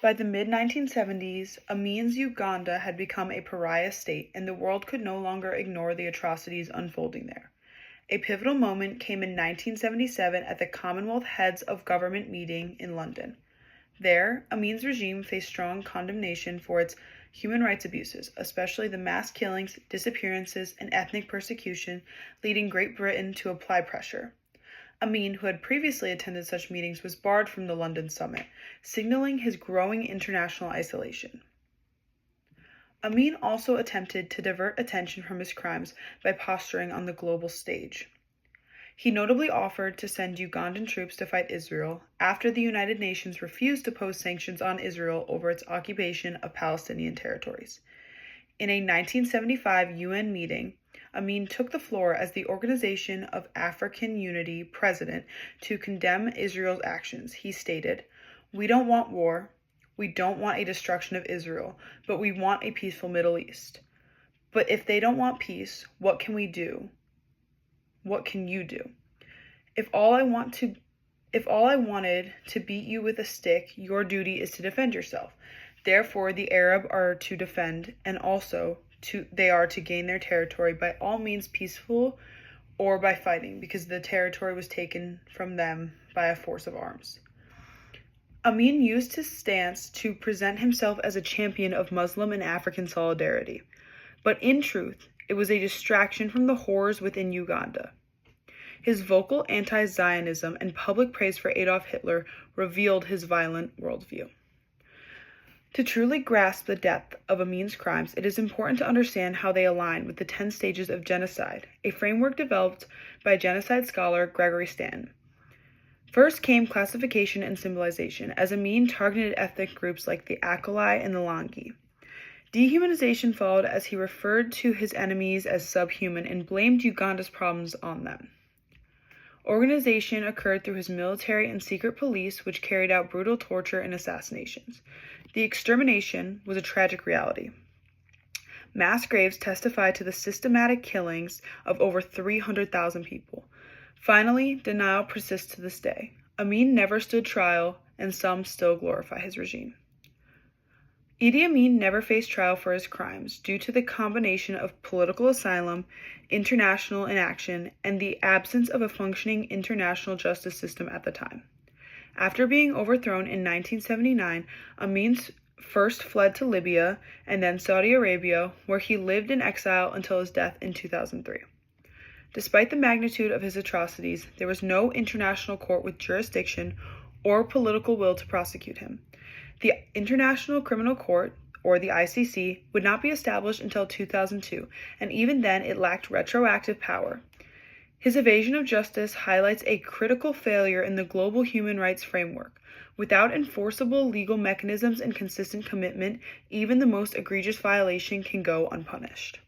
By the mid-1970s, Amin's Uganda had become a pariah state, and the world could no longer ignore the atrocities unfolding there. A pivotal moment came in 1977 at the Commonwealth Heads of Government meeting in London. There, Amin's regime faced strong condemnation for its human rights abuses, especially the mass killings, disappearances, and ethnic persecution, leading Great Britain to apply pressure. Amin, who had previously attended such meetings, was barred from the London summit, signaling his growing international isolation. Amin also attempted to divert attention from his crimes by posturing on the global stage. He notably offered to send Ugandan troops to fight Israel after the United Nations refused to pose sanctions on Israel over its occupation of Palestinian territories. In a 1975 UN meeting, Amin took the floor as the Organization of African Unity president to condemn Israel's actions. He stated, "We don't want war. We don't want a destruction of Israel, but we want a peaceful Middle East. But if they don't want peace, what can we do? What can you do? If all I wanted to beat you with a stick, your duty is to defend yourself. Therefore, the Arab are to defend, and also they are to gain their territory by all means peaceful or by fighting, because the territory was taken from them by a force of arms." Amin used his stance to present himself as a champion of Muslim and African solidarity, but in truth, it was a distraction from the horrors within Uganda. His vocal anti-Zionism and public praise for Adolf Hitler revealed his violent worldview. To truly grasp the depth of Amin's crimes, it is important to understand how they align with the 10 stages of genocide, a framework developed by genocide scholar Gregory Stanton. First came classification and symbolization, as Amin targeted ethnic groups like the Akalai and the Langi. Dehumanization followed as he referred to his enemies as subhuman and blamed Uganda's problems on them. Organization occurred through his military and secret police, which carried out brutal torture and assassinations. The extermination was a tragic reality. Mass graves testified to the systematic killings of over 300,000 people. Finally, denial persists to this day. Amin never stood trial, and some still glorify his regime. Idi Amin never faced trial for his crimes due to the combination of political asylum, international inaction, and the absence of a functioning international justice system at the time. After being overthrown in 1979, Amin first fled to Libya and then Saudi Arabia, where he lived in exile until his death in 2003. Despite the magnitude of his atrocities, there was no international court with jurisdiction or political will to prosecute him. The International Criminal Court, or the ICC, would not be established until 2002, and even then it lacked retroactive power. His evasion of justice highlights a critical failure in the global human rights framework. Without enforceable legal mechanisms and consistent commitment, even the most egregious violation can go unpunished.